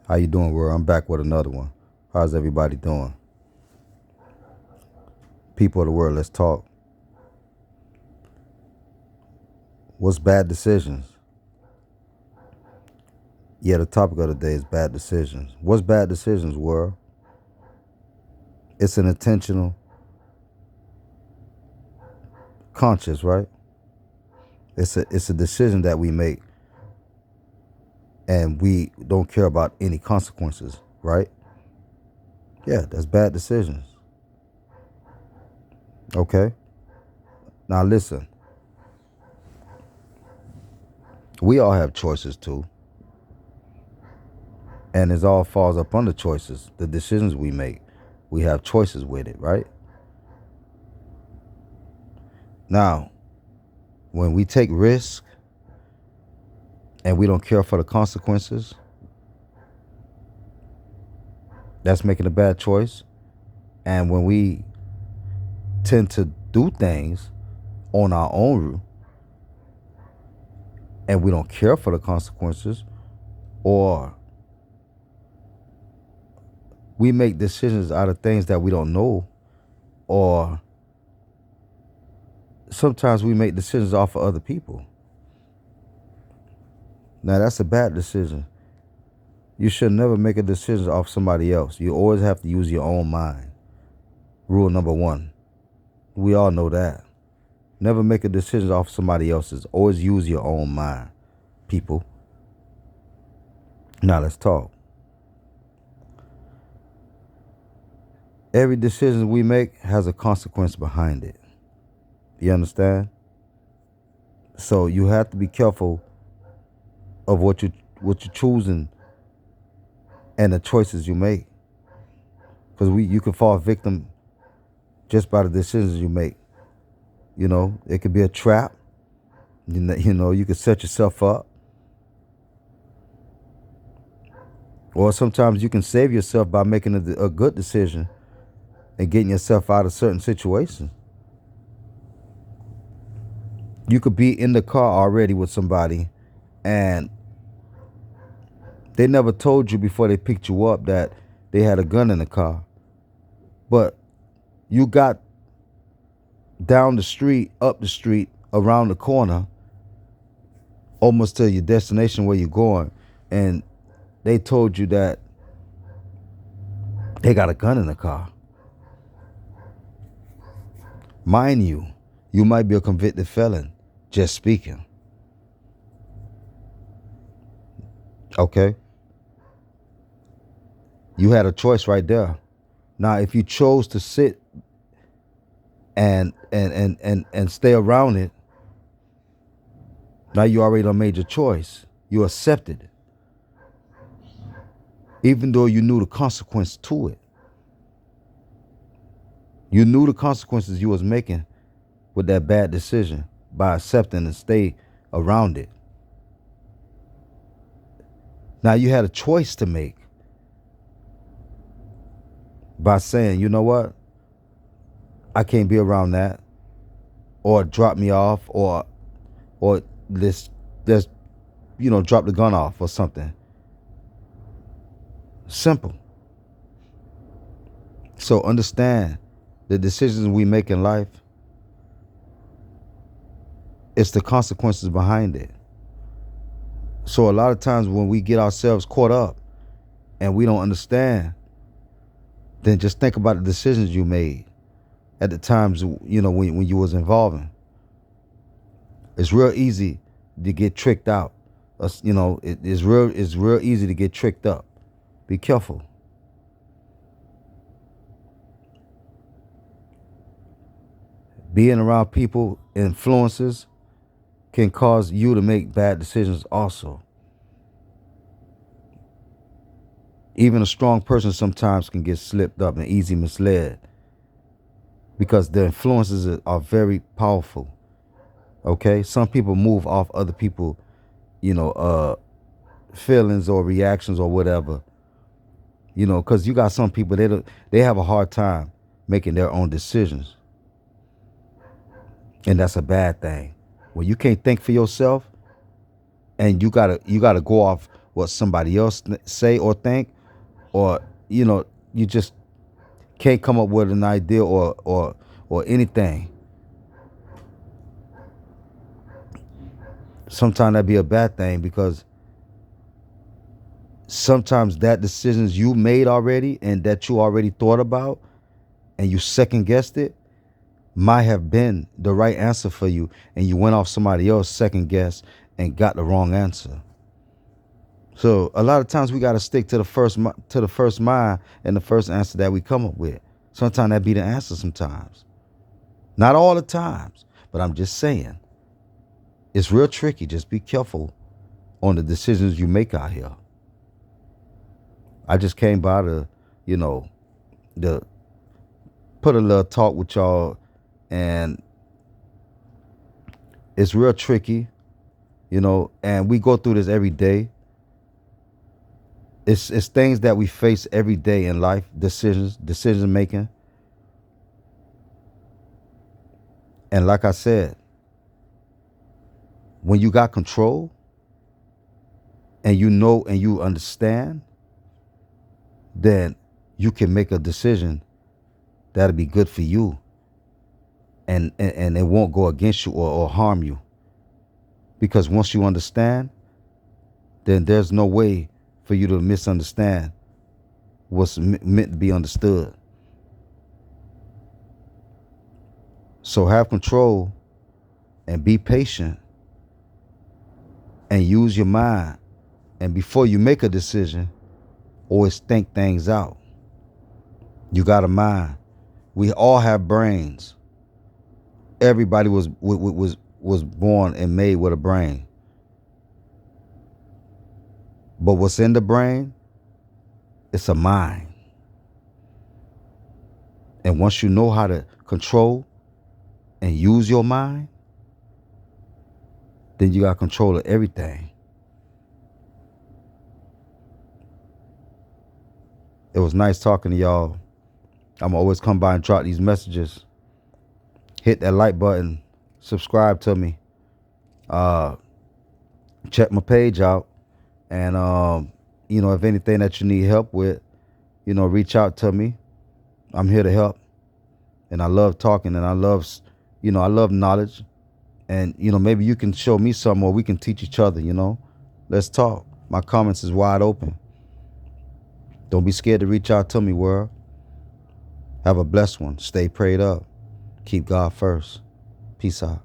How you doing, world? I'm back with another one. How's everybody doing? People of the world, let's talk. What's bad decisions? Yeah, the topic of the day is bad decisions. What's bad decisions, world? It's an intentional, conscious, right? It's a decision that we make and we don't care about any consequences, right? Yeah, that's bad decisions. Okay? Now listen, we all have choices too. And it all falls up under choices, the decisions we make. We have choices with it, right? Now, when we take risks and we don't care for the consequences, that's making a bad choice. And when we tend to do things on our own and we don't care for the consequences, or we make decisions out of things that we don't know, or sometimes we make decisions off of other people. Now that's a bad decision. You should never make a decision off somebody else. You always have to use your own mind. Rule number 1. We all know that. Never make a decision off somebody else's. Always use your own mind, people. Now let's talk. Every decision we make has a consequence behind it. You understand? So you have to be careful of what you're choosing and the choices you make, because you can fall victim just by the decisions you make. You know, it could be a trap. You could set yourself up, or sometimes you can save yourself by making a good decision and getting yourself out of certain situations. You could be in the car already with somebody and they never told you before they picked you up that they had a gun in the car. But you got down the street, up the street, around the corner, almost to your destination where you're going, and they told you that they got a gun in the car. Mind you, you might be a convicted felon, just speaking. Okay? You had a choice right there. Now, if you chose to sit and stay around it, now you already done made your choice. You accepted it, even though you knew the consequence to it. You knew the consequences you was making with that bad decision by accepting and stay around it. Now you had a choice to make by saying, you know what, I can't be around that, or drop me off, or let's drop the gun off or something. Simple. So understand the decisions we make in life, it's the consequences behind it. So a lot of times when we get ourselves caught up and we don't understand, then just think about the decisions you made at the times, when you was involving. It's real easy to get tricked out. It's real easy to get tricked up. Be careful. Being around people, influences, can cause you to make bad decisions also. Even a strong person sometimes can get slipped up and easily misled because the influences are very powerful. Okay? Some people move off other people, feelings or reactions or whatever. Because you got some people, they have a hard time making their own decisions. And that's a bad thing. When you can't think for yourself and you gotta go off what somebody else say or think, or you just can't come up with an idea or anything. Sometimes that'd be a bad thing, because sometimes that decisions you made already and that you already thought about and you second guessed it might have been the right answer for you, and you went off somebody else second guess and got the wrong answer. So a lot of times we got to stick to the first mind and the first answer that we come up with. Sometimes that be the answer. Sometimes, not all the times, but I'm just saying it's real tricky. Just be careful on the decisions you make out here. I just came by to, to put a little talk with y'all, and it's real tricky, and we go through this every day. It's things that we face every day in life, decision making. And like I said, when you got control and you know and you understand, then you can make a decision that'll be good for you, and it won't go against you or harm you. Because once you understand, then there's no way for you to misunderstand what's meant to be understood. So have control and be patient and use your mind. And before you make a decision, always think things out. You got a mind. We all have brains. Everybody was born and made with a brain. But what's in the brain, it's a mind. And once you know how to control and use your mind, then you got control of everything. It was nice talking to y'all. I'm always come by and drop these messages. Hit that like button. Subscribe to me. Check my page out. And, if anything that you need help with, reach out to me. I'm here to help. And I love talking, and I love knowledge. And, maybe you can show me something, or we can teach each other, Let's talk. My comments is wide open. Don't be scared to reach out to me, world. Have a blessed one. Stay prayed up. Keep God first. Peace out.